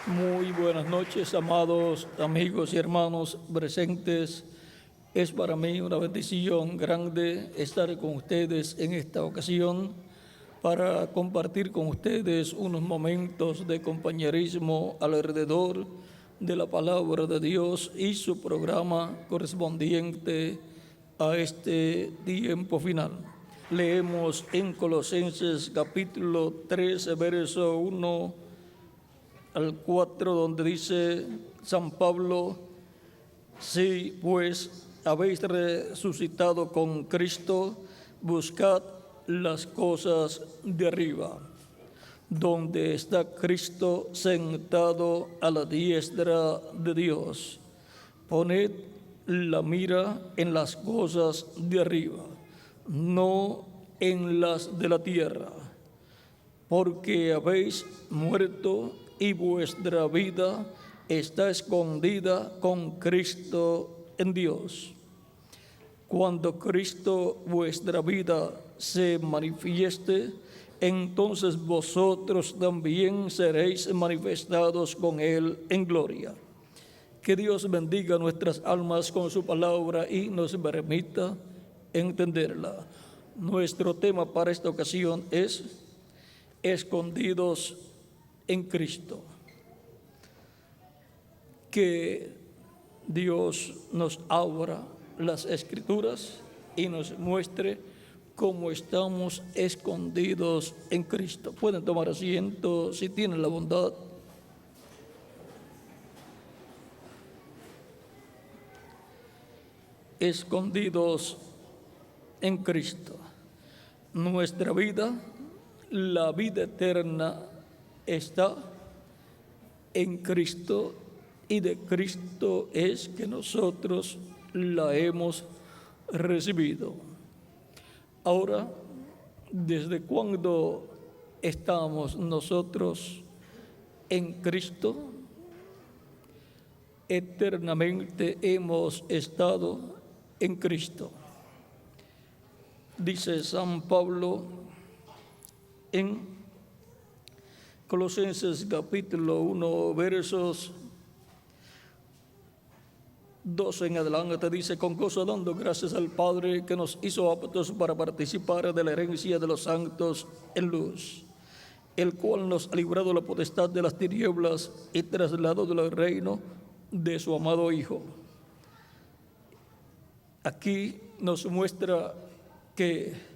Muy buenas noches, amados amigos y hermanos presentes. Es para mí una bendición grande estar con ustedes en esta ocasión para compartir con ustedes unos momentos de compañerismo alrededor de la palabra de Dios y su programa correspondiente a este tiempo final. Leemos en Colosenses capítulo 3, verso 1 al 4, donde dice San Pablo: si pues habéis resucitado con Cristo, buscad las cosas de arriba, donde está Cristo sentado a la diestra de Dios. Poned la mira en las cosas de arriba, no en las de la tierra, porque habéis muerto y vuestra vida está escondida con Cristo en Dios. Cuando Cristo vuestra vida se manifieste, entonces vosotros también seréis manifestados con Él en gloria. Que Dios bendiga nuestras almas con su palabra y nos permita entenderla. Nuestro tema para esta ocasión es escondidos en Cristo. Que Dios nos abra las Escrituras y nos muestre cómo estamos escondidos en Cristo. Pueden tomar asiento si tienen la bondad. Escondidos en Cristo. Nuestra vida, la vida eterna, está en Cristo, y de Cristo es que nosotros la hemos recibido. Ahora, ¿desde cuándo estamos nosotros en Cristo? Eternamente hemos estado en Cristo. Dice San Pablo en Colosenses capítulo 1, versos 12 en adelante, dice: con gozo dando gracias al Padre que nos hizo aptos para participar de la herencia de los santos en luz, el cual nos ha librado de la potestad de las tinieblas y trasladado del reino de su amado Hijo. Aquí nos muestra que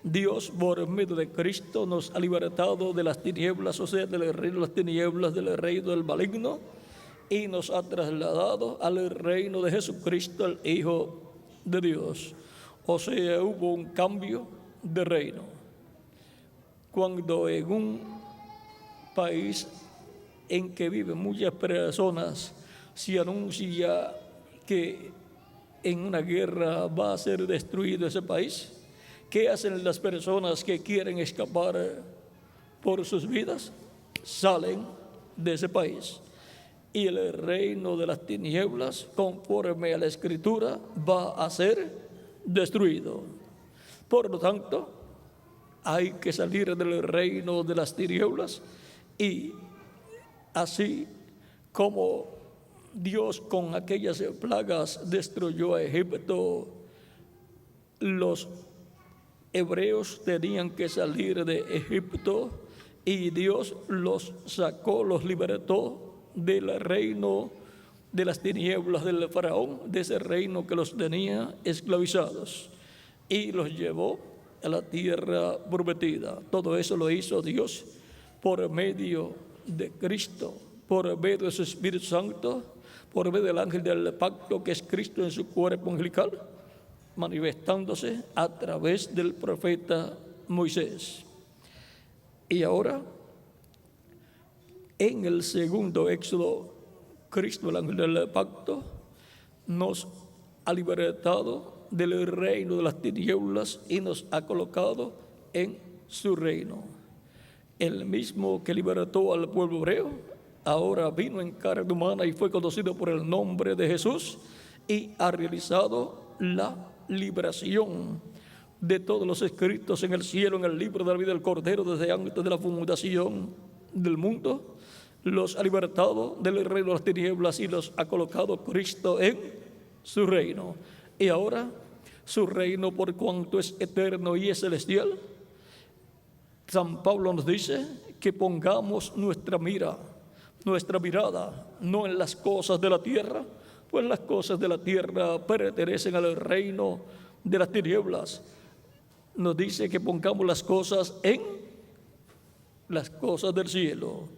Dios, por medio de Cristo, nos ha libertado de las tinieblas, o sea, del reino de las tinieblas, del reino del maligno, y nos ha trasladado al reino de Jesucristo, el Hijo de Dios. O sea, hubo un cambio de reino. Cuando en un país en que viven muchas personas se anuncia que en una guerra va a ser destruido ese país, ¿qué hacen las personas que quieren escapar por sus vidas? Salen de ese país. Y el reino de las tinieblas, conforme a la Escritura, va a ser destruido. Por lo tanto, hay que salir del reino de las tinieblas, y así como Dios con aquellas plagas destruyó a Egipto, los hebreos tenían que salir de Egipto, y Dios los sacó, los libertó del reino de las tinieblas del faraón, de ese reino que los tenía esclavizados, y los llevó a la tierra prometida. Todo eso lo hizo Dios por medio de Cristo, por medio de su Espíritu Santo, por medio del ángel del pacto, que es Cristo en su cuerpo angelical, manifestándose a través del profeta Moisés. Y ahora, en el segundo éxodo, Cristo, el ángel del pacto, nos ha libertado del reino de las tinieblas y nos ha colocado en su reino. El mismo que libertó al pueblo hebreo, ahora vino en carne humana y fue conocido por el nombre de Jesús, y ha realizado la liberación de todos los escritos en el cielo, en el libro de la vida del Cordero, desde antes de la fundación del mundo. los ha libertado del reino de las tinieblas y los ha colocado Cristo en su reino. Y ahora su reino, por cuanto es eterno y es celestial, San Pablo nos dice que pongamos nuestra mirada, no en las cosas de la tierra, pues las cosas de la tierra pertenecen al reino de las tinieblas. Nos dice que pongamos las cosas en las cosas del cielo,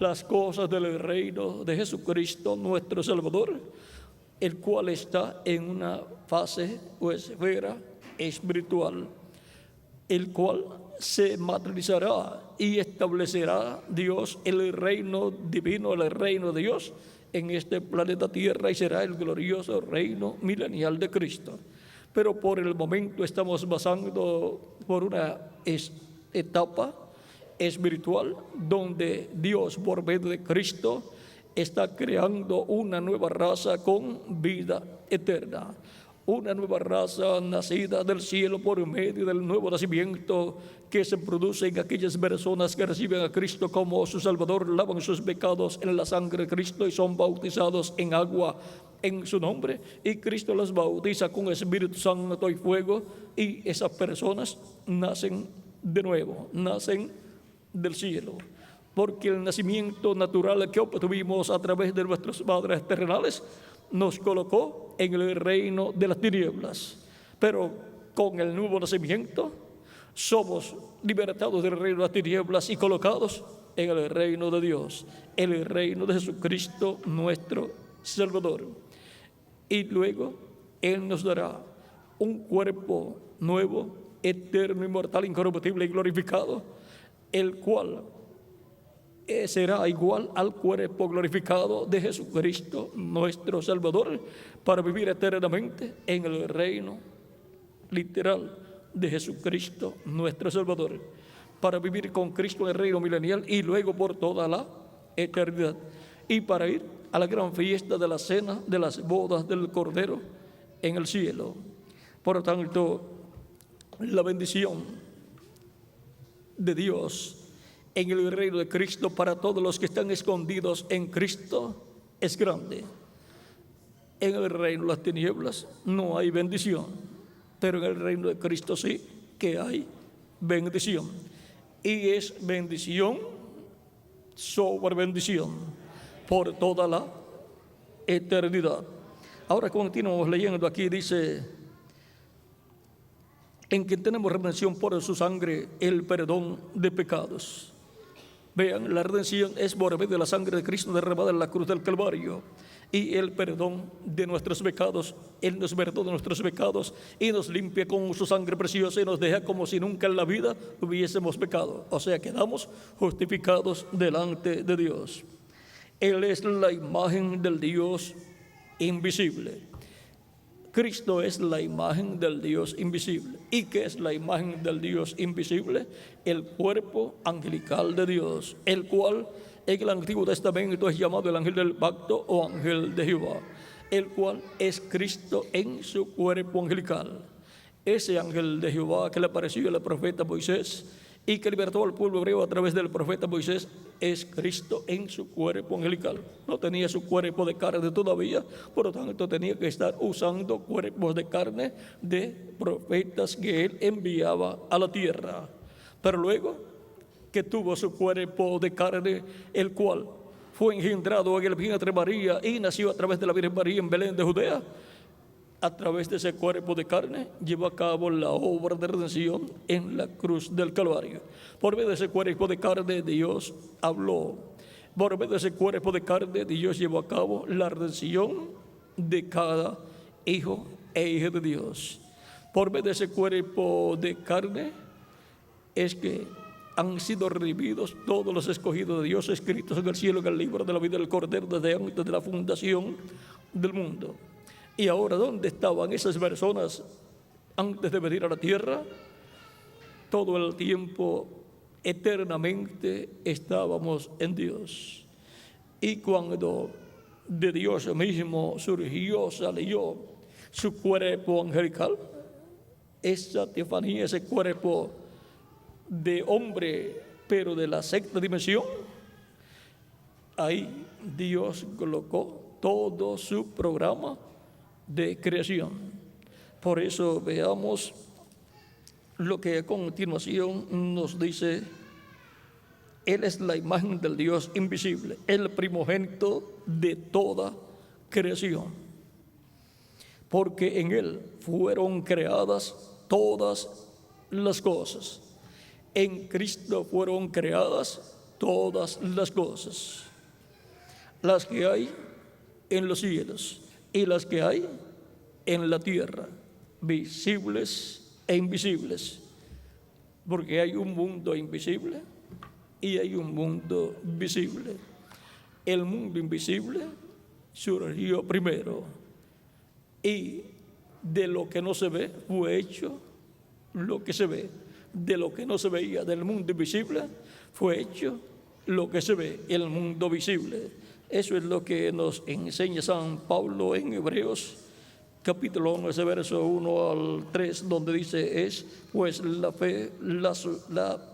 las cosas del reino de Jesucristo, nuestro Salvador, el cual está en una fase o esfera espiritual, el cual se materializará y establecerá Dios el reino divino, el reino de Dios en este planeta Tierra, y será el glorioso reino milenial de Cristo. Pero por el momento estamos pasando por una etapa espiritual donde Dios, por medio de Cristo, está creando una nueva raza con vida eterna, una nueva raza nacida del cielo por medio del nuevo nacimiento que se produce en aquellas personas que reciben a Cristo como su Salvador, lavan sus pecados en la sangre de Cristo y son bautizados en agua en su nombre, y Cristo los bautiza con Espíritu Santo y fuego, y esas personas nacen de nuevo, nacen del cielo, porque el nacimiento natural que obtuvimos a través de nuestros padres terrenales nos colocó en el reino de las tinieblas, pero con el nuevo nacimiento somos libertados del reino de las tinieblas y colocados en el reino de Dios, en el reino de Jesucristo nuestro Salvador. Y luego Él nos dará un cuerpo nuevo, eterno, inmortal, incorruptible y glorificado, el cual será igual al cuerpo glorificado de Jesucristo nuestro Salvador, para vivir eternamente en el reino literal de Jesucristo nuestro Salvador, para vivir con Cristo en el reino milenial y luego por toda la eternidad, y para ir a la gran fiesta de la cena de las bodas del Cordero en el cielo. Por lo tanto, la bendición de Dios en el reino de Cristo para todos los que están escondidos en Cristo es grande. En el reino de las tinieblas no hay bendición, pero en el reino de Cristo sí que hay bendición. Y es bendición sobre bendición por toda la eternidad. Ahora continuamos leyendo aquí, dice: en que tenemos redención por su sangre, el perdón de pecados. Vean, la redención es por medio de la sangre de Cristo derramada en la cruz del Calvario, y el perdón de nuestros pecados. Él nos perdona nuestros pecados y nos limpia con su sangre preciosa y nos deja como si nunca en la vida hubiésemos pecado. O sea, quedamos justificados delante de Dios. Él es la imagen del Dios invisible. Cristo es la imagen del Dios invisible. ¿Y qué es la imagen del Dios invisible? El cuerpo angelical de Dios, el cual en el Antiguo Testamento es llamado el ángel del pacto o ángel de Jehová, el cual es Cristo en su cuerpo angelical. Ese ángel de Jehová que le apareció al profeta Moisés y que libertó al pueblo hebreo a través del profeta Moisés es Cristo en su cuerpo angelical. No tenía su cuerpo de carne todavía, por lo tanto tenía que estar usando cuerpos de carne de profetas que él enviaba a la tierra. Pero luego que tuvo su cuerpo de carne, el cual fue engendrado en el vientre de María y nació a través de la Virgen María en Belén de Judea, a través de ese cuerpo de carne llevó a cabo la obra de redención en la cruz del Calvario. Por medio de ese cuerpo de carne Dios habló. Por medio de ese cuerpo de carne Dios llevó a cabo la redención de cada hijo e hija de Dios. Por medio de ese cuerpo de carne es que han sido redimidos todos los escogidos de Dios, escritos en el cielo en el libro de la vida del Cordero desde antes de la fundación del mundo. Y ahora, ¿dónde estaban esas personas antes de venir a la tierra? Todo el tiempo, eternamente, estábamos en Dios. Y cuando de Dios mismo surgió, salió su cuerpo angelical, esa teofanía, ese cuerpo de hombre, pero de la sexta dimensión, ahí Dios colocó todo su programa de creación. Por eso veamos lo que a continuación nos dice. Él es la imagen del Dios invisible, el primogénito de toda creación, porque en Él fueron creadas todas las cosas. En Cristo fueron creadas todas las cosas, las que hay en los cielos y las que hay en la tierra, visibles e invisibles, porque hay un mundo invisible y hay un mundo visible. El mundo invisible surgió primero, y de lo que no se ve fue hecho lo que se ve. De lo que no se veía del mundo invisible fue hecho lo que se ve, el mundo visible. Eso es lo que nos enseña San Pablo en Hebreos capítulo 11, verso 1 al 3, donde dice: es pues la fe, la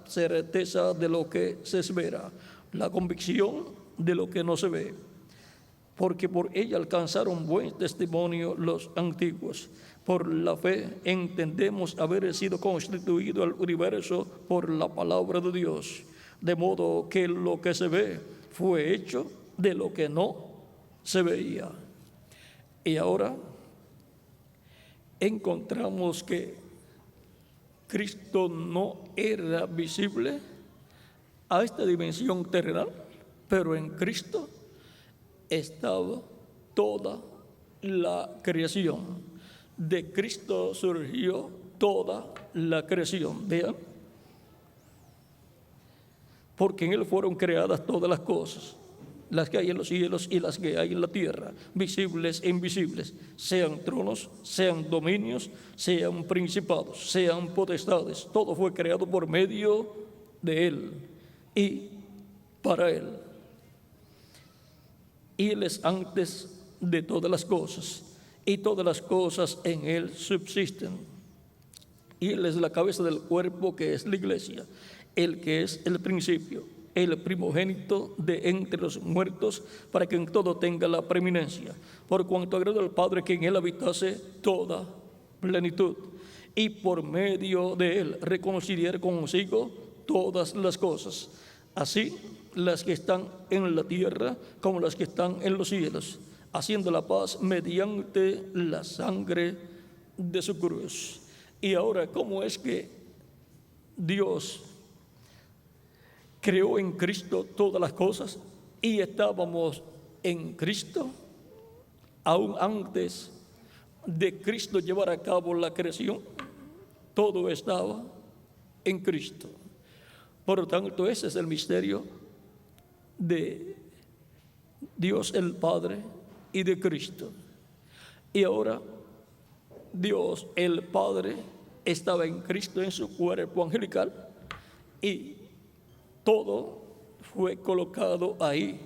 certeza de lo que se espera, la convicción de lo que no se ve, porque por ella alcanzaron buen testimonio los antiguos. Por la fe entendemos haber sido constituido el universo por la palabra de Dios, de modo que lo que se ve fue hecho de lo que no se veía. Y ahora encontramos que Cristo no era visible a esta dimensión terrenal, pero en Cristo estaba toda la creación. De Cristo surgió toda la creación. Vean, porque en Él fueron creadas todas las cosas, las que hay en los cielos y las que hay en la tierra, visibles e invisibles, sean tronos, sean dominios, sean principados, sean potestades. Todo fue creado por medio de Él y para Él. Y Él es antes de todas las cosas, y todas las cosas en Él subsisten. Y Él es la cabeza del cuerpo, que es la iglesia, el que es el principio, el primogénito de entre los muertos, para que en todo tenga la preeminencia. Por cuanto agradó al Padre que en Él habitase toda plenitud, y por medio de Él reconciliar consigo todas las cosas, así las que están en la tierra como las que están en los cielos, haciendo la paz mediante la sangre de su cruz. Y ahora, ¿cómo es que Dios creó en Cristo todas las cosas y estábamos en Cristo aún antes de Cristo llevar a cabo la creación? Todo estaba en Cristo. Por lo tanto, ese es el misterio de Dios el Padre y de Cristo. Y ahora Dios el Padre estaba en Cristo en su cuerpo angelical, y todo fue colocado ahí.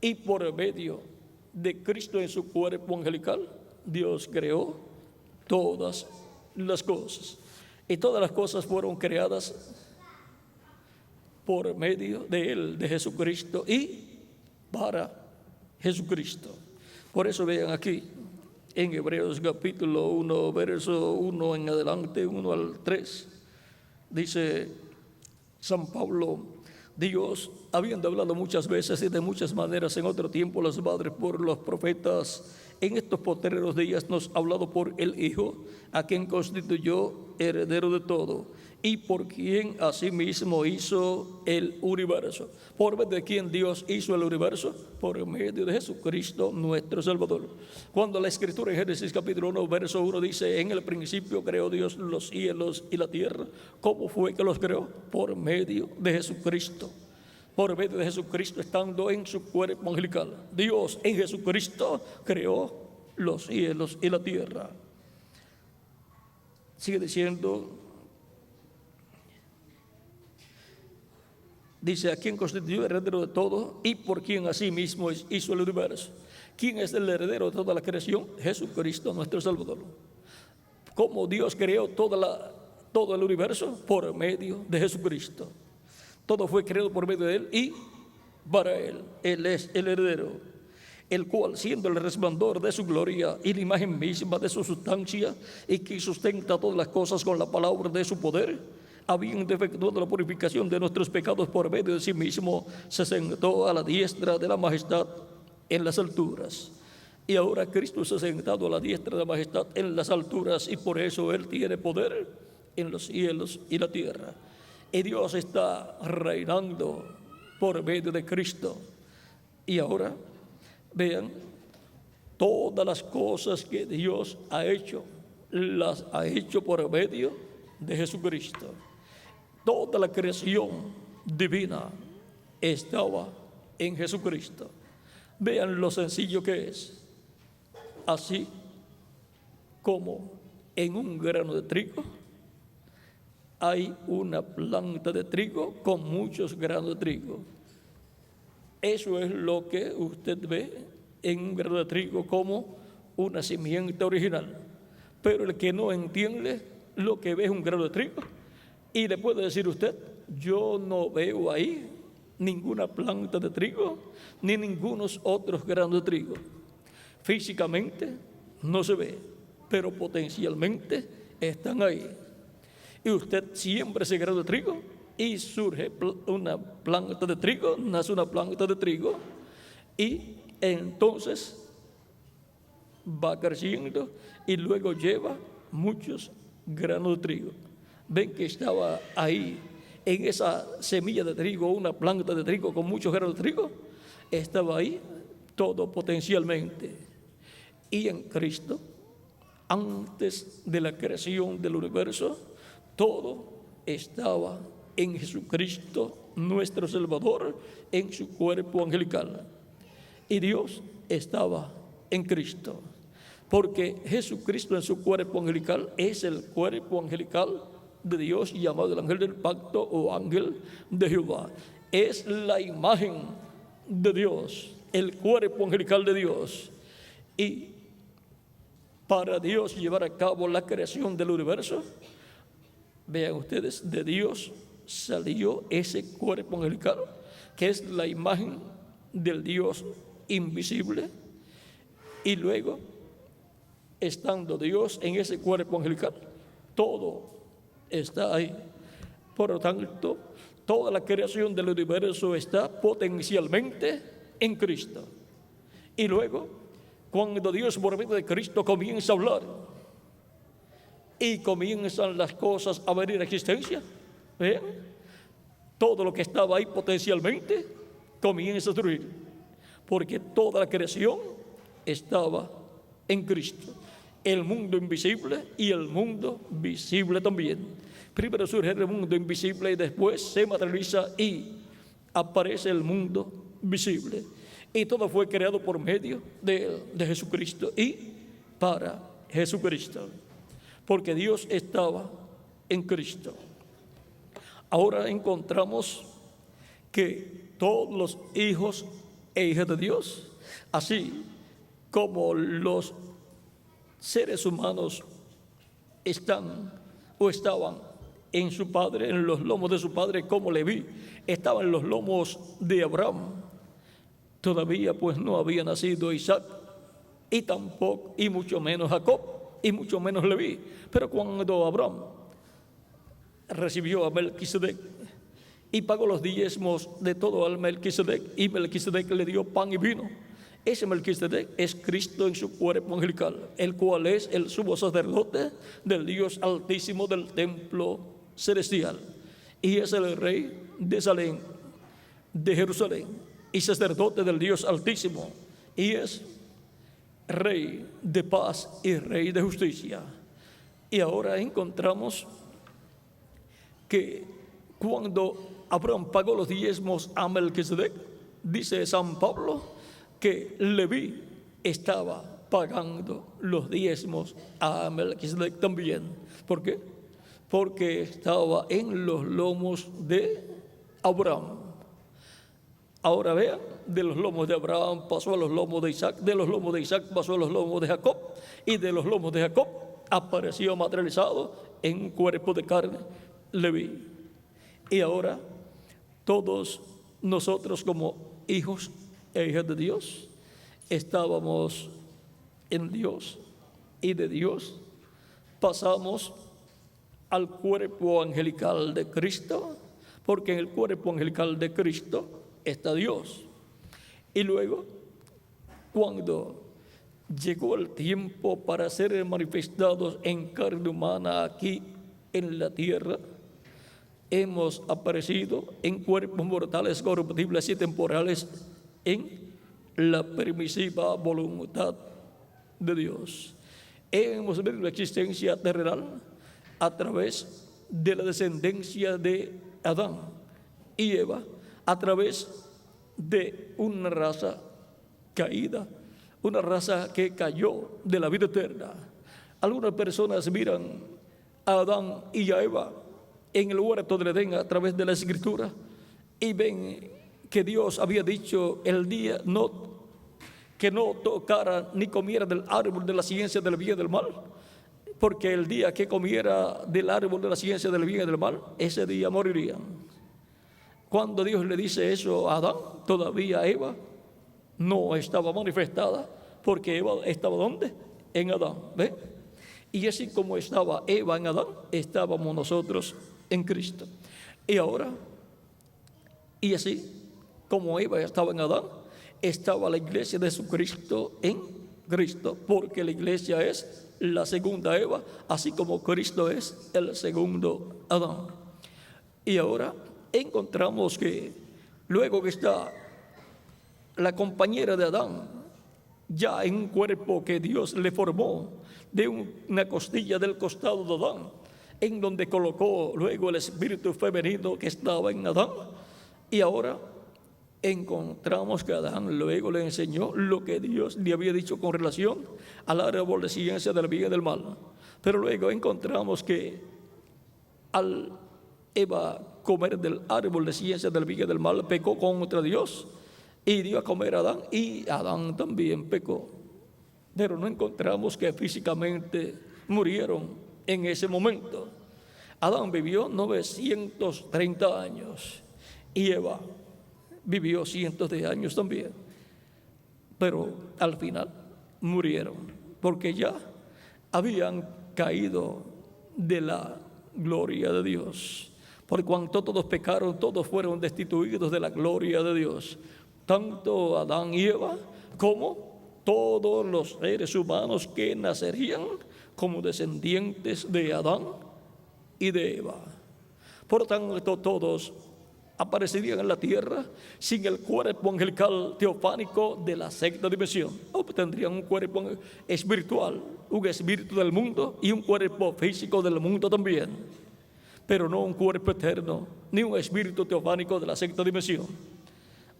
Y por medio de Cristo en su cuerpo angelical, Dios creó todas las cosas. Y todas las cosas fueron creadas por medio de Él, de Jesucristo, y para Jesucristo. Por eso vean aquí en Hebreos capítulo 1, verso 1 en adelante, 1 al 3, dice San Pablo: Dios, habiendo hablado muchas veces y de muchas maneras en otro tiempo los padres por los profetas, en estos postreros días nos ha hablado por el Hijo, a quien constituyó heredero de todo, y por quien asimismo hizo el universo. ¿Por medio de quién Dios hizo el universo? Por medio de Jesucristo nuestro Salvador. Cuando la Escritura en Génesis capítulo 1, verso 1 dice: en el principio creó Dios los cielos y la tierra. ¿Cómo fue que los creó? Por medio de Jesucristo. Por medio de Jesucristo, estando en su cuerpo angelical. Dios en Jesucristo creó los cielos y la tierra. Sigue diciendo, dice: a quien constituyó heredero de todo y por quien asimismo hizo el universo. ¿Quién es el heredero de toda la creación? Jesucristo nuestro Salvador. ¿Cómo Dios creó todo el universo? Por medio de Jesucristo. Todo fue creado por medio de Él y para él es el heredero, el cual, siendo el resplandor de su gloria y la imagen misma de su sustancia, y que sustenta todas las cosas con la palabra de su poder, habiendo efectuado la purificación de nuestros pecados por medio de sí mismo, se sentó a la diestra de la majestad en las alturas. Y ahora Cristo se ha sentado a la diestra de la majestad en las alturas, y por eso Él tiene poder en los cielos y la tierra. Y Dios está reinando por medio de Cristo. Y ahora, vean, todas las cosas que Dios ha hecho, las ha hecho por medio de Jesucristo. Toda la creación divina estaba en Jesucristo. Vean lo sencillo que es. Así como en un grano de trigo hay una planta de trigo con muchos granos de trigo. Eso es lo que usted ve en un grano de trigo como una simiente original. Pero el que no entiende lo que ve es un grano de trigo, y le puede decir usted: yo no veo ahí ninguna planta de trigo ni ningunos otros granos de trigo. Físicamente no se ve, pero potencialmente están ahí. Y usted siembra ese grano de trigo y surge una planta de trigo, nace una planta de trigo, y entonces va creciendo y luego lleva muchos granos de trigo. Ven que estaba ahí, en esa semilla de trigo, una planta de trigo con muchos granos de trigo, estaba ahí todo potencialmente. Y en Cristo, antes de la creación del universo, todo estaba en Jesucristo, nuestro Salvador, en su cuerpo angelical. Y Dios estaba en Cristo, porque Jesucristo en su cuerpo angelical es el cuerpo angelical de Dios, llamado el ángel del pacto o ángel de Jehová. Es la imagen de Dios, el cuerpo angelical de Dios. Y para Dios llevar a cabo la creación del universo, vean ustedes, de Dios salió ese cuerpo angelical, que es la imagen del Dios invisible. Y luego, estando Dios en ese cuerpo angelical, todo está ahí. Por lo tanto, toda la creación del universo está potencialmente en Cristo. Y luego, cuando Dios por medio de Cristo comienza a hablar y comienzan las cosas a venir a existencia, ¿vean? Todo lo que estaba ahí potencialmente comienza a surgir, porque toda la creación estaba en Cristo. El mundo invisible y el mundo visible también. Primero surge el mundo invisible y después se materializa y aparece el mundo visible. Y todo fue creado por medio de Jesucristo y para Jesucristo, porque Dios estaba en Cristo. Ahora encontramos que todos los hijos e hijas de Dios, así como los seres humanos están o estaban en su padre, en los lomos de su padre, como Leví estaba en los lomos de Abraham. Todavía pues no había nacido Isaac, y tampoco, y mucho menos Jacob, y mucho menos Leví. Pero cuando Abraham recibió a Melquisedec y pagó los diezmos de todo al Melquisedec, y Melquisedec le dio pan y vino, ese Melquisedec es Cristo en su cuerpo angelical, el cual es el sumo sacerdote del Dios Altísimo del templo celestial, y es el rey de Salem, de Jerusalén, y sacerdote del Dios Altísimo, y es rey de paz y rey de justicia. Y ahora encontramos que cuando Abraham pagó los diezmos a Melquisedec, dice San Pablo que Leví estaba pagando los diezmos a Melquisedec también. ¿Por qué? Porque estaba en los lomos de Abraham. Ahora vean, de los lomos de Abraham pasó a los lomos de Isaac, de los lomos de Isaac pasó a los lomos de Jacob, y de los lomos de Jacob apareció materializado en un cuerpo de carne Leví. Y ahora todos nosotros como hijos e hijas de Dios, estábamos en Dios y de Dios pasamos al cuerpo angelical de Cristo, porque en el cuerpo angelical de Cristo está Dios. Y luego, cuando llegó el tiempo para ser manifestados en carne humana aquí en la tierra, hemos aparecido en cuerpos mortales, corruptibles y temporales en la permisiva voluntad de Dios. Hemos vivido la existencia terrenal a través de la descendencia de Adán y Eva, a través de una raza caída, una raza que cayó de la vida eterna. Algunas personas miran a Adán y a Eva en el huerto del Edén a través de la Escritura y ven que Dios había dicho el día que no tocara ni comiera del árbol de la ciencia del bien y del mal, porque el día que comiera del árbol de la ciencia del bien y del mal, ese día morirían. Cuando Dios le dice eso a Adán, todavía Eva no estaba manifestada, porque Eva estaba ¿dónde? En Adán, ¿ve? Y así como estaba Eva en Adán, estábamos nosotros en Cristo. Y ahora, y así como Eva estaba en Adán, estaba la iglesia de Jesucristo en Cristo, porque la iglesia es la segunda Eva, así como Cristo es el segundo Adán. Y ahora encontramos que luego que está la compañera de Adán, ya en un cuerpo que Dios le formó de una costilla del costado de Adán, en donde colocó luego el espíritu femenino que estaba en Adán, y ahora encontramos que Adán luego le enseñó lo que Dios le había dicho con relación al árbol de ciencia del bien y del mal. Pero luego encontramos que al Eva comer del árbol de ciencia del bien y del mal, pecó contra Dios y dio a comer a Adán, y Adán también pecó. Pero no encontramos que físicamente murieron en ese momento. Adán vivió 930 años y Eva vivió cientos de años también, pero al final murieron porque ya habían caído de la gloria de Dios. Por cuanto todos pecaron, todos fueron destituidos de la gloria de Dios, tanto Adán y Eva como todos los seres humanos que nacerían como descendientes de Adán y de Eva. Por tanto, todos aparecerían en la tierra sin el cuerpo angelical teofánico de la sexta dimensión. Obtendrían un cuerpo espiritual, un espíritu del mundo y un cuerpo físico del mundo también, pero no un cuerpo eterno ni un espíritu teofánico de la sexta dimensión.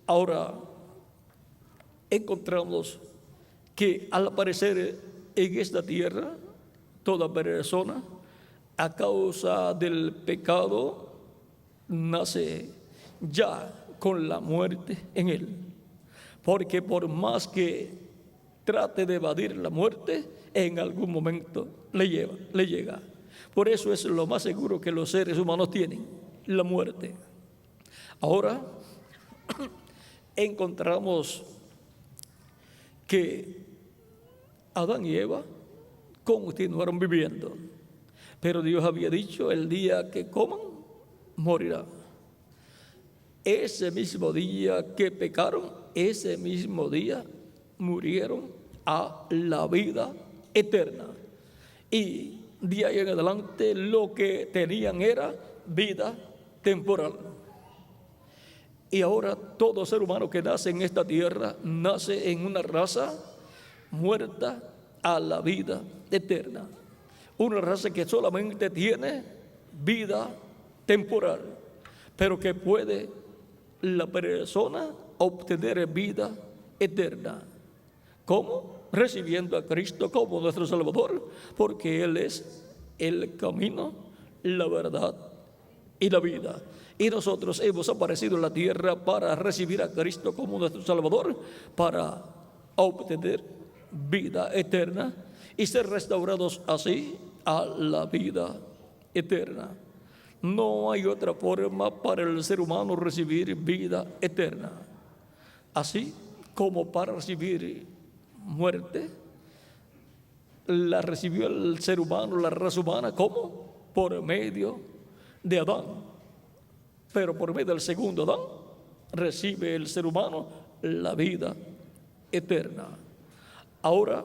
Ahora encontramos que al aparecer en esta tierra, toda persona, a causa del pecado, nace ya con la muerte en él. Porque por más que trate de evadir la muerte, en algún momento le llega. Por eso es lo más seguro que los seres humanos tienen, la muerte. Ahora encontramos que Adán y Eva continuaron viviendo, pero Dios había dicho: el día que coman, morirán. Ese mismo día que pecaron, ese mismo día murieron a la vida eterna. Y de ahí en adelante lo que tenían era vida temporal. Y ahora todo ser humano que nace en esta tierra nace en una raza muerta a la vida eterna. Una raza que solamente tiene vida temporal, pero que puede la persona obtener vida eterna. ¿Cómo? Recibiendo a Cristo como nuestro Salvador, porque Él es el camino, la verdad y la vida. Y nosotros hemos aparecido en la tierra para recibir a Cristo como nuestro Salvador, para obtener vida eterna y ser restaurados así a la vida eterna. No hay otra forma para el ser humano recibir vida eterna. Así como para recibir muerte, la recibió el ser humano, la raza humana, ¿cómo? Por medio de Adán. Pero por medio del segundo Adán, recibe el ser humano la vida eterna. Ahora,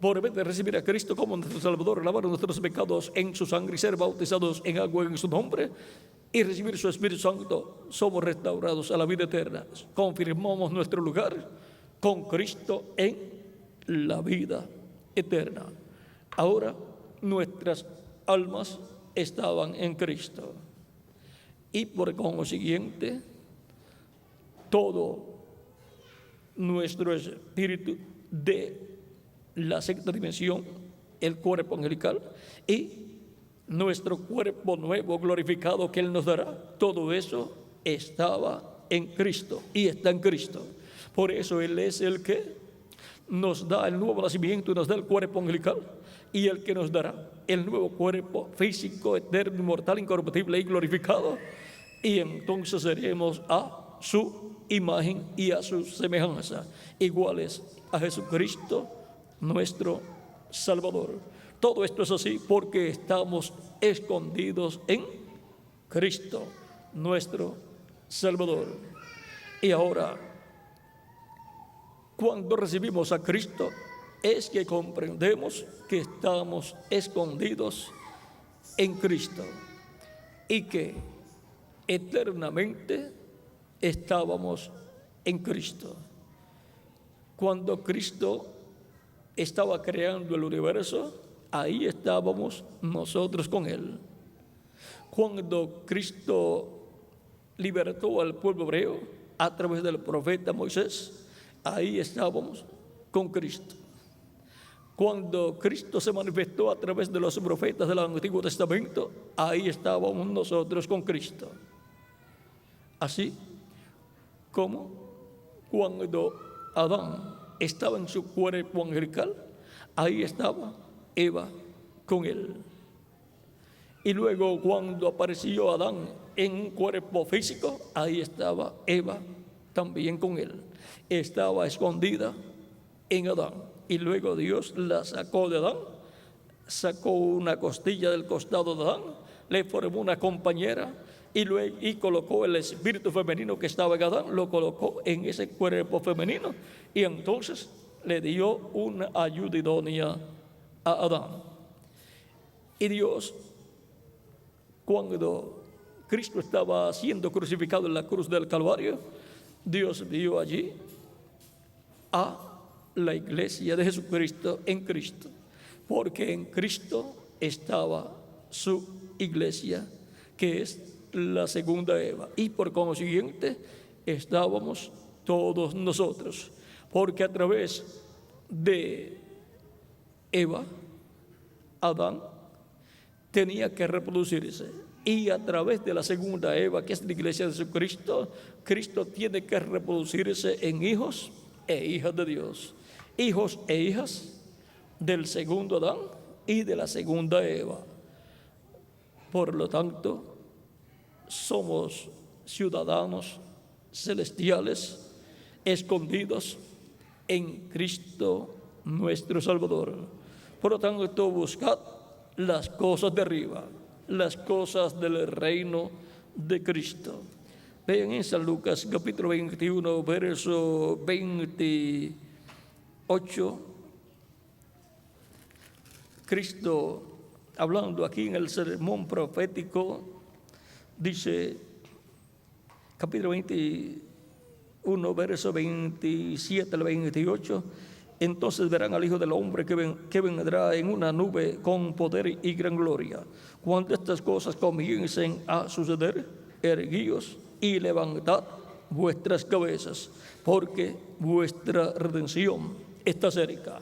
por medio de recibir a Cristo como nuestro Salvador, lavar nuestros pecados en su sangre y ser bautizados en agua en su nombre, y recibir su Espíritu Santo, somos restaurados a la vida eterna. Confirmamos nuestro lugar con Cristo en la vida eterna. Ahora nuestras almas estaban en Cristo, y por consiguiente todo nuestro espíritu de la sexta dimensión, el cuerpo angelical, y nuestro cuerpo nuevo glorificado que Él nos dará, todo eso estaba en Cristo y está en Cristo. Por eso Él es el que nos da el nuevo nacimiento y nos da el cuerpo angelical, y el que nos dará el nuevo cuerpo físico, eterno, inmortal, incorruptible y glorificado, y entonces seremos a su imagen y a su semejanza, iguales a Jesucristo nuestro Salvador. Todo esto es así porque estamos escondidos en Cristo nuestro Salvador. Y ahora, cuando recibimos a Cristo, es que comprendemos que estamos escondidos en Cristo y que eternamente estábamos en Cristo. Cuando Cristo estaba creando el universo, ahí estábamos nosotros con Él. Cuando Cristo libertó al pueblo hebreo a través del profeta Moisés, ahí estábamos con Cristo. Cuando Cristo se manifestó a través de los profetas del Antiguo Testamento, ahí estábamos nosotros con Cristo. Así como cuando Adán estaba en su cuerpo angelical, ahí estaba Eva con él. Y luego cuando apareció Adán en un cuerpo físico, ahí estaba Eva también con él. Estaba escondida en Adán. Y luego Dios la sacó de Adán, sacó una costilla del costado de Adán, le formó una compañera y colocó el espíritu femenino que estaba en Adán, lo colocó en ese cuerpo femenino, y entonces le dio una ayuda idónea a Adán. Y Dios, cuando Cristo estaba siendo crucificado en la cruz del Calvario, Dios vio allí a la iglesia de Jesucristo en Cristo, porque en Cristo estaba su iglesia, que es la segunda Eva, y por consiguiente estábamos todos nosotros, porque a través de Eva, Adán tenía que reproducirse, y a través de la segunda Eva, que es la iglesia de Jesucristo, Cristo tiene que reproducirse en hijos e hijas de Dios, hijos e hijas del segundo Adán y de la segunda Eva. Por lo tanto, somos ciudadanos celestiales escondidos en Cristo nuestro Salvador. Por lo tanto, buscad las cosas de arriba, las cosas del reino de Cristo. Vean en San Lucas capítulo 21, verso 28. Cristo, hablando aquí en el sermón profético, dice, capítulo 21, verso 27 al 28, entonces verán al Hijo del Hombre que vendrá en una nube con poder y gran gloria. Cuando estas cosas comiencen a suceder, erguíos y levantad vuestras cabezas, porque vuestra redención está cerca.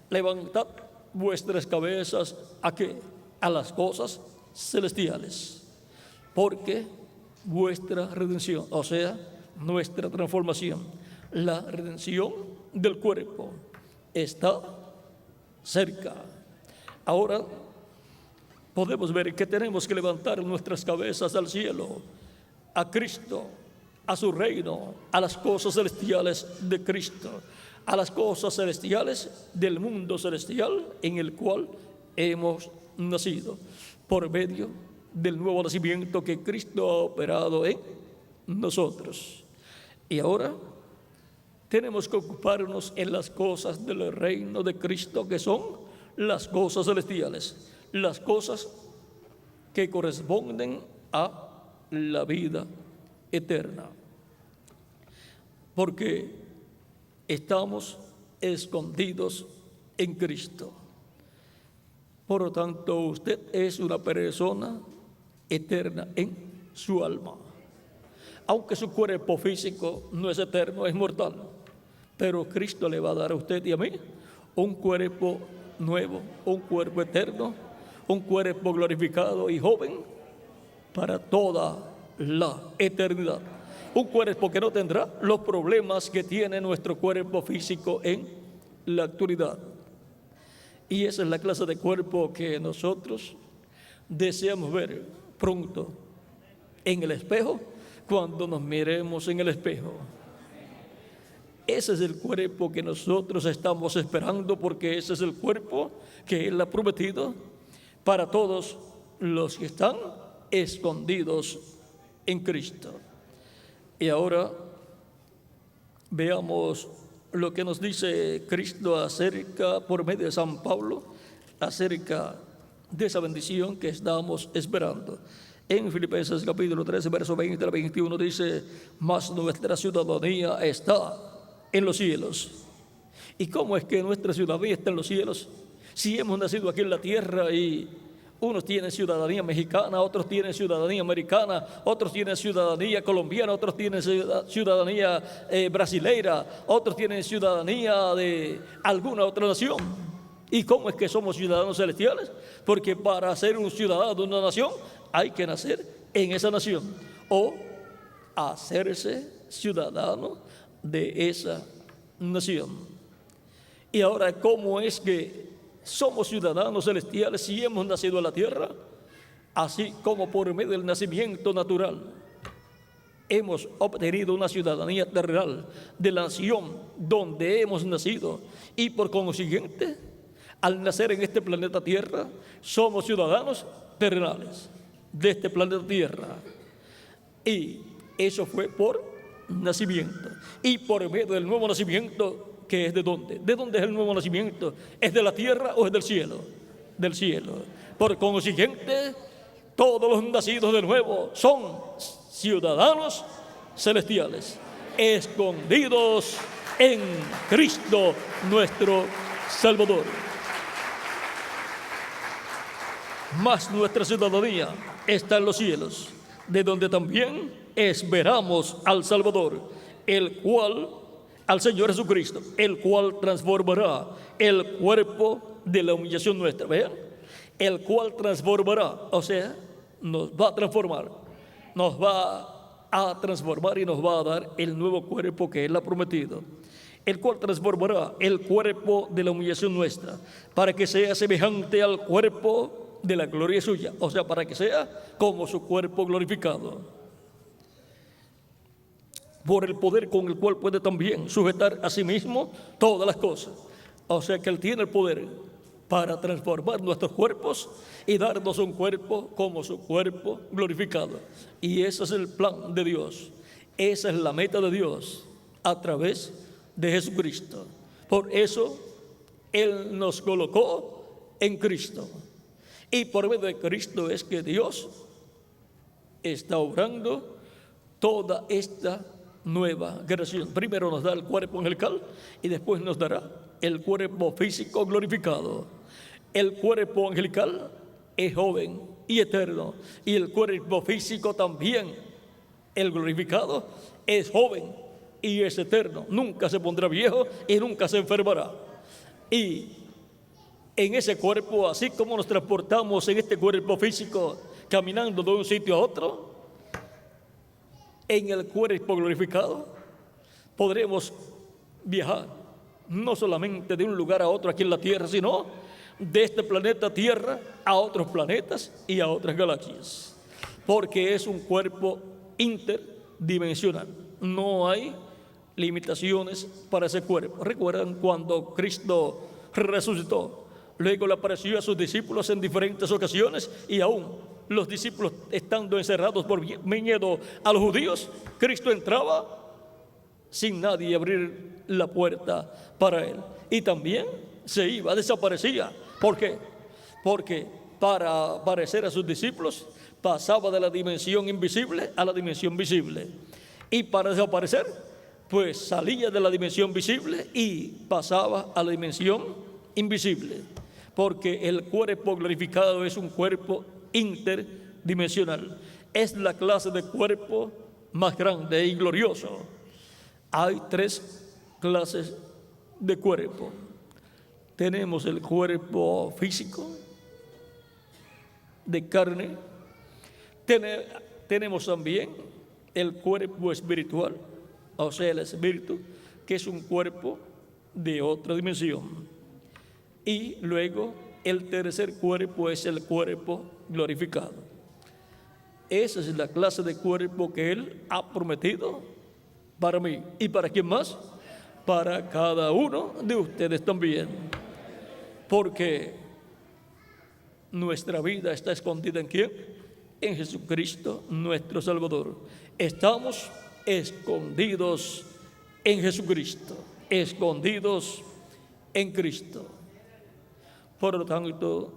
Levantad vuestras cabezas, ¿a qué? A las cosas celestiales, porque vuestra redención, o sea, nuestra transformación, la redención del cuerpo, está cerca. Ahora podemos ver que tenemos que levantar nuestras cabezas al cielo, a Cristo, a su reino, a las cosas celestiales de Cristo, a las cosas celestiales del mundo celestial en el cual hemos nacido, por medio del nuevo nacimiento que Cristo ha operado en nosotros. Y ahora tenemos que ocuparnos en las cosas del reino de Cristo, que son las cosas celestiales, las cosas que corresponden a la vida eterna. Porque estamos escondidos en Cristo. Por lo tanto, usted es una persona eterna en su alma. Aunque su cuerpo físico no es eterno, es mortal. Pero Cristo le va a dar a usted y a mí un cuerpo nuevo, un cuerpo eterno, un cuerpo glorificado y joven para toda la eternidad. Un cuerpo que no tendrá los problemas que tiene nuestro cuerpo físico en la actualidad. Y esa es la clase de cuerpo que nosotros deseamos ver pronto en el espejo, cuando nos miremos en el espejo. Ese es el cuerpo que nosotros estamos esperando, porque ese es el cuerpo que Él ha prometido para todos los que están escondidos en Cristo. Y ahora veamos lo que nos dice Cristo acerca, por medio de San Pablo, acerca de esa bendición que estamos esperando. En Filipenses capítulo 13, verso 20 al 21 dice: mas nuestra ciudadanía está en los cielos. ¿Y cómo es que nuestra ciudadanía está en los cielos? Si hemos nacido aquí en la tierra y unos tienen ciudadanía mexicana, otros tienen ciudadanía americana, otros tienen ciudadanía colombiana, otros tienen ciudadanía brasileira, otros tienen ciudadanía de alguna otra nación. ¿Y cómo es que somos ciudadanos celestiales? Porque para ser un ciudadano de una nación hay que nacer en esa nación o hacerse ciudadano de esa nación. Y ahora, ¿cómo es que somos ciudadanos celestiales si hemos nacido en la tierra? Así como por medio del nacimiento natural hemos obtenido una ciudadanía terrenal de la nación donde hemos nacido, y por consiguiente, al nacer en este planeta Tierra, somos ciudadanos terrenales de este planeta Tierra. Y eso fue por nacimiento. Y por medio del nuevo nacimiento, ¿que es de dónde? ¿De dónde es el nuevo nacimiento? ¿Es de la tierra o es del cielo? Del cielo. Por consiguiente, todos los nacidos de nuevo son ciudadanos celestiales, escondidos en Cristo nuestro Salvador. Mas nuestra ciudadanía está en los cielos, de donde también esperamos al Salvador, el cual, al Señor Jesucristo, el cual transformará el cuerpo de la humillación nuestra. ¿Vean? El cual transformará, o sea, nos va a transformar y nos va a dar el nuevo cuerpo que Él ha prometido. El cual transformará el cuerpo de la humillación nuestra, para que sea semejante al cuerpo de la gloria suya, o sea, para que sea como su cuerpo glorificado, por el poder con el cual puede también sujetar a sí mismo todas las cosas. O sea que Él tiene el poder para transformar nuestros cuerpos y darnos un cuerpo como su cuerpo glorificado. Y ese es el plan de Dios, esa es la meta de Dios a través de Jesucristo. Por eso Él nos colocó en Cristo, y por medio de Cristo es que Dios está obrando toda esta nueva creación. Primero nos da el cuerpo angelical y después nos dará el cuerpo físico glorificado. El cuerpo angelical es joven y eterno, y el cuerpo físico también, el glorificado, es joven y es eterno. Nunca se pondrá viejo y nunca se enfermará. Y en ese cuerpo, así como nos transportamos en este cuerpo físico caminando de un sitio a otro, en el cuerpo glorificado podremos viajar no solamente de un lugar a otro aquí en la tierra, sino de este planeta Tierra a otros planetas y a otras galaxias, porque es un cuerpo dimensional. No hay limitaciones para ese cuerpo. ¿Recuerdan cuando Cristo resucitó? Luego le apareció a sus discípulos en diferentes ocasiones y aún los discípulos estando encerrados por miedo a los judíos, Cristo entraba sin nadie abrir la puerta para él. Y también se iba, desaparecía. ¿Por qué? Porque para aparecer a sus discípulos pasaba de la dimensión invisible a la dimensión visible. Y para desaparecer, pues salía de la dimensión visible y pasaba a la dimensión invisible. Porque el cuerpo glorificado es un cuerpo interdimensional. Es la clase de cuerpo más grande y glorioso. Hay tres clases de cuerpo. Tenemos el cuerpo físico, de carne. Tenemos también el cuerpo espiritual, o sea, el espíritu, que es un cuerpo de otra dimensión. Y luego el tercer cuerpo es el cuerpo glorificado. Esa es la clase de cuerpo que Él ha prometido para mí. ¿Y para quién más? Para cada uno de ustedes también. Porque nuestra vida está escondida ¿en quién? En Jesucristo, nuestro Salvador. Estamos escondidos en Jesucristo, escondidos en Cristo. Por lo tanto,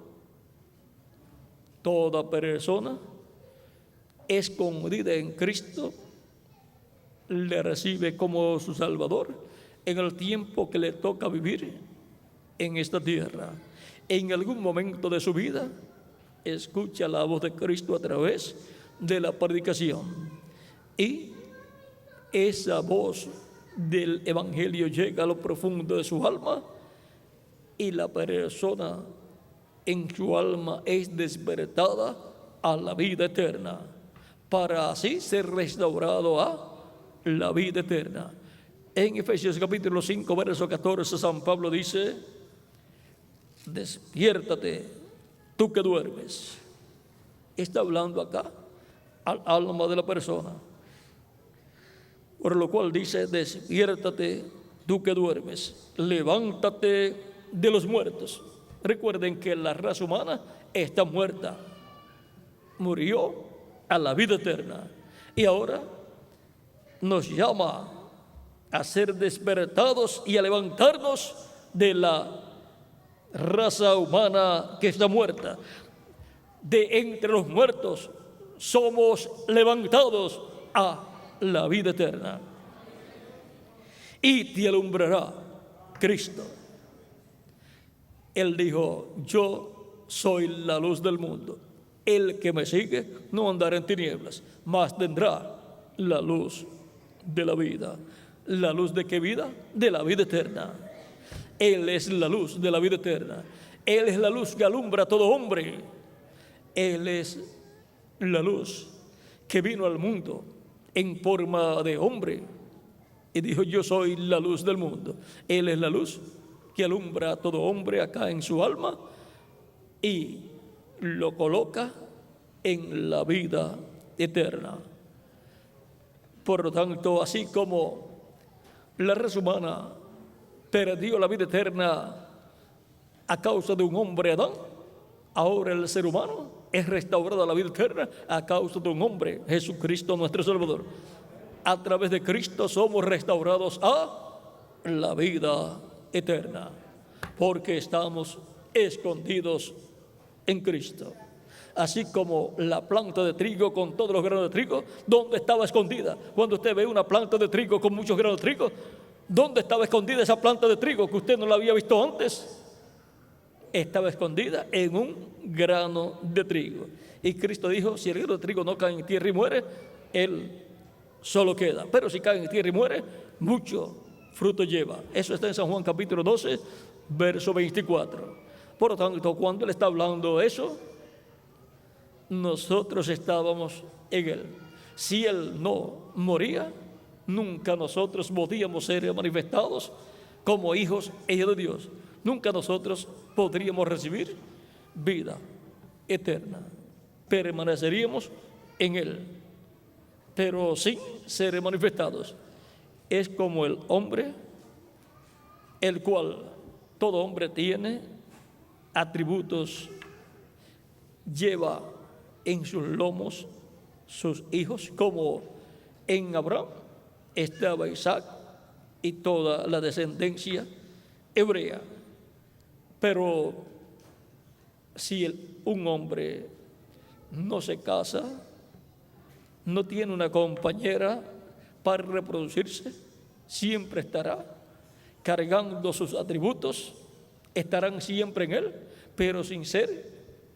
toda persona escondida en Cristo le recibe como su Salvador en el tiempo que le toca vivir en esta tierra. En algún momento de su vida escucha la voz de Cristo a través de la predicación, y esa voz del Evangelio llega a lo profundo de su alma, y la persona en su alma es despertada a la vida eterna, para así ser restaurado a la vida eterna. En Efesios capítulo 5, verso 14, San Pablo dice: despiértate, tú que duermes. Está hablando acá al alma de la persona, por lo cual dice: despiértate, tú que duermes, levántate de los muertos. Recuerden que la raza humana está muerta, murió a la vida eterna, y ahora nos llama a ser despertados y a levantarnos de la raza humana que está muerta. De entre los muertos somos levantados a la vida eterna. Y te alumbrará Cristo. Él dijo: yo soy la luz del mundo. El que me sigue no andará en tinieblas, mas tendrá la luz de la vida. ¿La luz de qué vida? De la vida eterna. Él es la luz de la vida eterna. Él es la luz que alumbra a todo hombre. Él es la luz que vino al mundo en forma de hombre y dijo: yo soy la luz del mundo. Él es la luz que alumbra a todo hombre acá en su alma y lo coloca en la vida eterna. Por lo tanto, así como la raza humana perdió la vida eterna a causa de un hombre, Adán, ahora el ser humano es restaurado a la vida eterna a causa de un hombre, Jesucristo nuestro Salvador. A través de Cristo somos restaurados a la vida eterna, porque estamos escondidos en Cristo. Así como la planta de trigo con todos los granos de trigo, ¿dónde estaba escondida? Cuando usted ve una planta de trigo con muchos granos de trigo, ¿dónde estaba escondida esa planta de trigo que usted no la había visto antes? Estaba escondida en un grano de trigo. Y Cristo dijo: si el grano de trigo no cae en tierra y muere, él solo queda. Pero si cae en tierra y muere, mucho fruto lleva. Eso está en San Juan capítulo 12, verso 24. Por lo tanto, cuando él está hablando eso, nosotros estábamos en él. Si él no moría, nunca nosotros podíamos ser manifestados como hijos e hijas de Dios. Nunca nosotros podríamos recibir vida eterna. Permaneceríamos en él. pero sin ser manifestados. Es como el hombre, el cual todo hombre tiene atributos, lleva en sus lomos sus hijos, como en Abraham estaba Isaac y toda la descendencia hebrea. Pero si un hombre no se casa, no tiene una compañera para reproducirse, siempre estará cargando sus atributos, estarán siempre en él, pero sin ser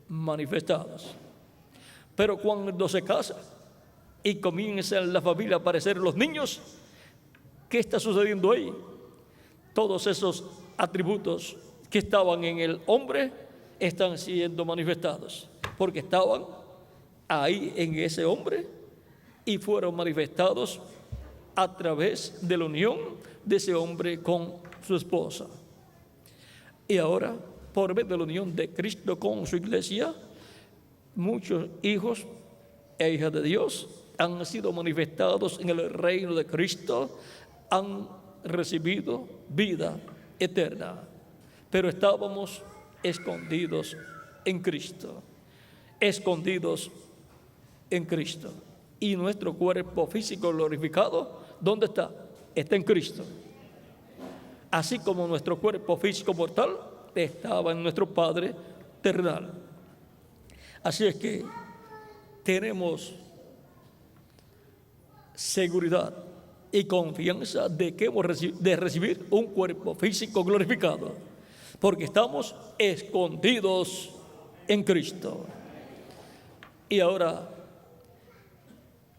manifestados. Pero cuando se casa y comienza en la familia a aparecer los niños, ¿qué está sucediendo ahí? Todos esos atributos que estaban en el hombre están siendo manifestados, porque estaban ahí en ese hombre y fueron manifestados a través de la unión de ese hombre con su esposa. Y ahora, por medio de la unión de Cristo con su iglesia, muchos hijos e hijas de Dios han sido manifestados en el reino de Cristo, han recibido vida eterna. Pero estábamos escondidos en Cristo, escondidos en Cristo. Y nuestro cuerpo físico glorificado, ¿dónde está? Está en Cristo. Así como nuestro cuerpo físico mortal estaba en nuestro Padre terrenal. Así es que tenemos seguridad y confianza de que hemos de recibir un cuerpo físico glorificado, porque estamos escondidos en Cristo. Y ahora,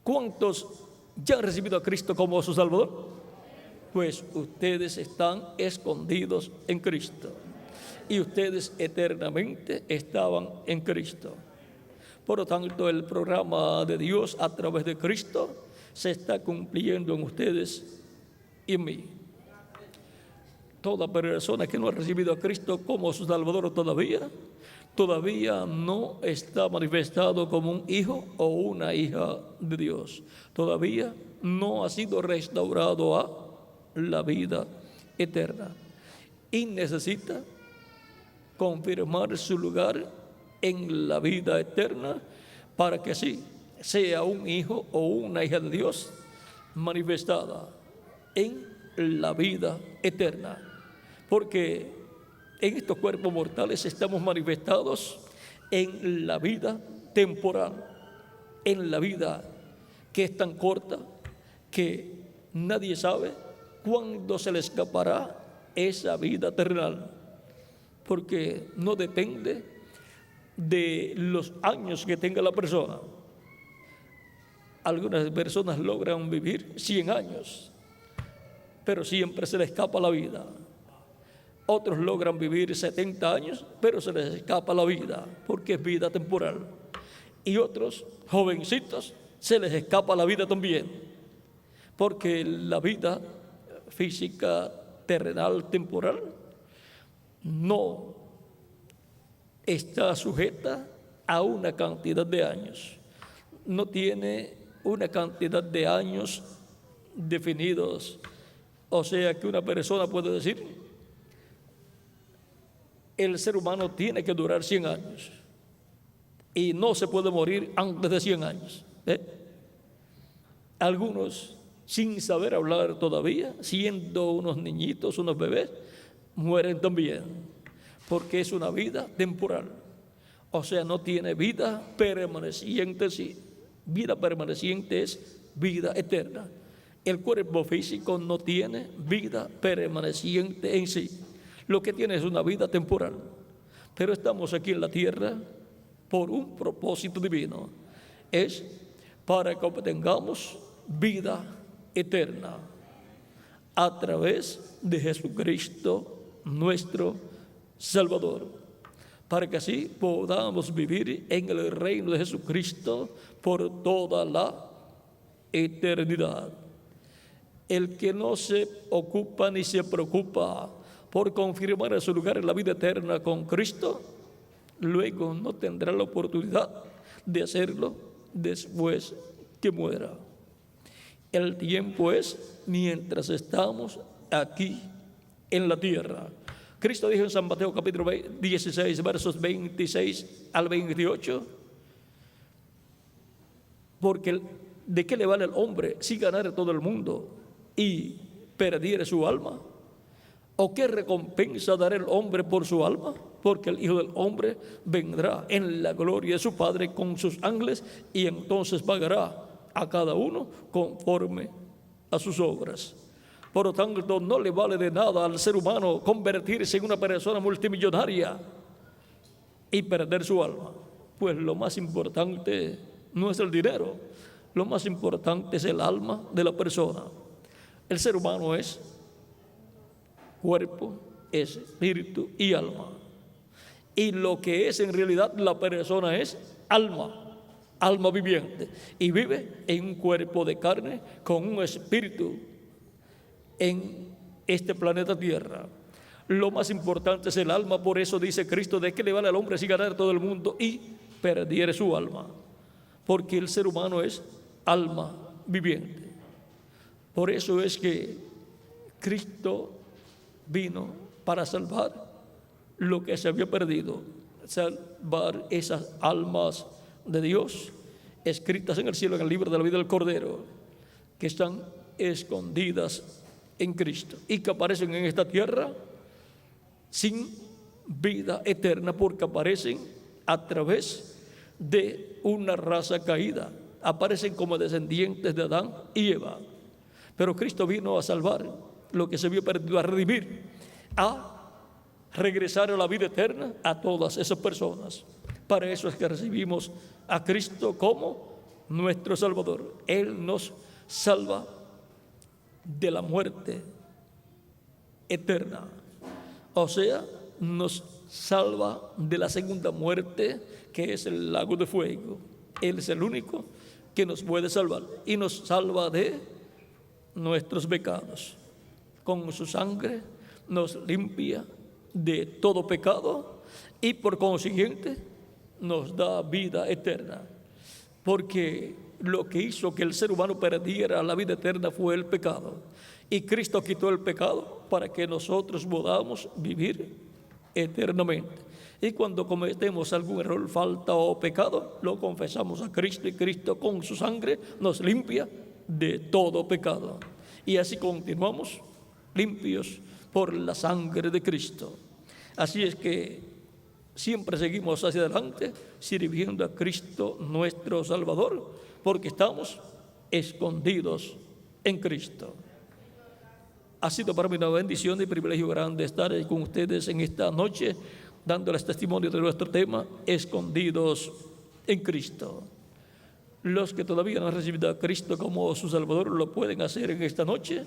¿cuántos ya han recibido a Cristo como su Salvador? Pues ustedes están escondidos en Cristo y ustedes eternamente estaban en Cristo. Por lo tanto, el programa de Dios a través de Cristo se está cumpliendo en ustedes y en mí. Toda persona que no ha recibido a Cristo como su Salvador todavía no está manifestado como un hijo o una hija de Dios. Todavía no ha sido restaurado a la vida eterna y necesita confirmar su lugar en la vida eterna para que sí sea un hijo o una hija de Dios manifestada en la vida eterna, porque en estos cuerpos mortales estamos manifestados en la vida temporal, en la vida que es tan corta que nadie sabe cuándo se le escapará esa vida terrenal, porque no depende de los años que tenga la persona. Algunas personas logran vivir 100 años, pero siempre se les escapa la vida. Otros logran vivir 70 años, pero se les escapa la vida, porque es vida temporal. Y otros, jovencitos, se les escapa la vida también, porque la vida física, terrenal, temporal, no está sujeta a una cantidad de años. No tiene una cantidad de años definidos. O sea que una persona puede decir, el ser humano tiene que durar 100 años y no se puede morir antes de 100 años. Algunos, sin saber hablar todavía, siendo unos niñitos, unos bebés, mueren también, porque es una vida temporal. O sea, no tiene vida permaneciente. Sí, vida permaneciente es vida eterna. El cuerpo físico no tiene vida permaneciente en sí. Lo que tiene es una vida temporal. Pero estamos aquí en la tierra por un propósito divino. Es para que obtengamos vida eterna a través de Jesucristo, nuestro Salvador, para que así podamos vivir en el reino de Jesucristo por toda la eternidad. El que no se ocupa ni se preocupa por confirmar su lugar en la vida eterna con Cristo, luego no tendrá la oportunidad de hacerlo después que muera. El tiempo es mientras estamos aquí en la tierra. Cristo dijo en San Mateo capítulo 16, versos 26 al 28, porque ¿de qué le vale al hombre si ganare todo el mundo y perdiere su alma? ¿O qué recompensa dará el hombre por su alma? Porque el Hijo del Hombre vendrá en la gloria de su Padre con sus ángeles y entonces pagará a cada uno conforme a sus obras. Por lo tanto, no le vale de nada al ser humano convertirse en una persona multimillonaria y perder su alma. Pues lo más importante no es el dinero, lo más importante es el alma de la persona. El ser humano es cuerpo, espíritu y alma. Y lo que es en realidad la persona es alma viviente. Y vive en un cuerpo de carne con un espíritu en este planeta Tierra. Lo más importante es el alma. Por eso dice Cristo: ¿de qué le vale al hombre si ganara todo el mundo y perdiere su alma? Porque el ser humano es alma viviente. Por eso es que Cristo vino para salvar lo que se había perdido, salvar esas almas de Dios escritas en el cielo, en el libro de la vida del Cordero, que están escondidas en Cristo y que aparecen en esta tierra sin vida eterna, porque aparecen a través de una raza caída, aparecen como descendientes de Adán y Eva. Pero Cristo vino a salvar lo que se había perdido, a redimir, a regresar a la vida eterna a todas esas personas. Para eso es que recibimos a Cristo como nuestro Salvador. Él nos salva de la muerte eterna, o sea, nos salva de la segunda muerte, que es el lago de fuego. Él es el único que nos puede salvar y nos salva de nuestros pecados. Con su sangre nos limpia de todo pecado y por consiguiente nos da vida eterna, porque lo que hizo que el ser humano perdiera la vida eterna fue el pecado, y Cristo quitó el pecado para que nosotros podamos vivir eternamente. Y cuando cometemos algún error, falta o pecado, lo confesamos a Cristo, y Cristo con su sangre nos limpia de todo pecado, y así continuamos limpios por la sangre de Cristo. Así es que siempre seguimos hacia adelante sirviendo a Cristo nuestro Salvador, porque estamos escondidos en Cristo. Ha sido para mí una bendición y privilegio grande estar con ustedes en esta noche, dándoles testimonio de nuestro tema, escondidos en Cristo. Los que todavía no han recibido a Cristo como su Salvador lo pueden hacer en esta noche,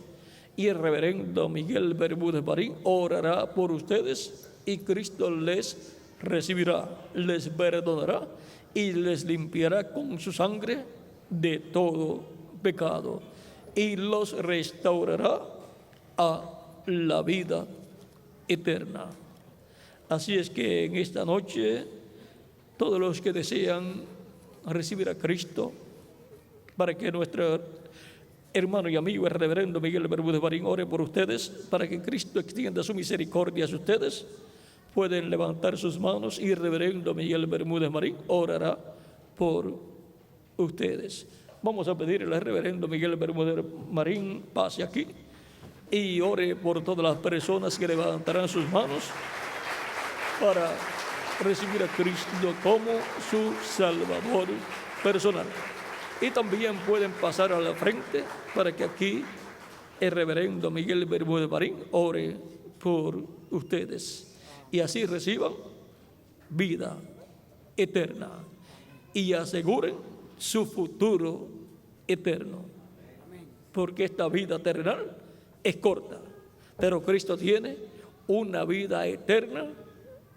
y el reverendo Miguel Bermúdez Marín orará por ustedes y Cristo les recibirá, les perdonará y les limpiará con su sangre de todo pecado y los restaurará a la vida eterna. Así es que en esta noche todos los que desean recibir a Cristo, para que nuestro hermano y amigo el reverendo Miguel Bermúdez Marín ore por ustedes, para que Cristo extienda su misericordia a ustedes, pueden levantar sus manos y el reverendo Miguel Bermúdez Marín orará por ustedes. Vamos a pedirle al reverendo Miguel Bermúdez Marín pase aquí y ore por todas las personas que levantarán sus manos para recibir a Cristo como su Salvador personal. Y también pueden pasar a la frente para que aquí el reverendo Miguel Bermúdez Marín ore por ustedes y así reciban vida eterna y aseguren su futuro eterno, porque esta vida terrenal es corta, pero Cristo tiene una vida eterna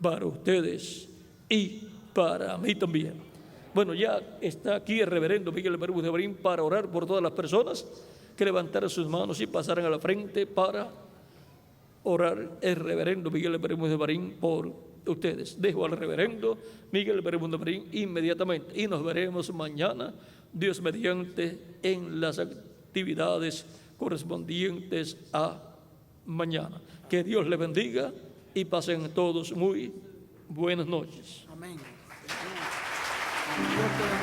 para ustedes y para mí también. Bueno, ya está aquí el reverendo Miguel Bermúdez Marín para orar por todas las personas que levantaran sus manos y pasaran a la frente para orar el reverendo Miguel Bermúdez Marín por ustedes. Dejo al reverendo Miguel Bermúdez Marín inmediatamente y nos veremos mañana, Dios mediante, en la actividades correspondientes a mañana. Que Dios le bendiga y pasen todos muy buenas noches. Amén.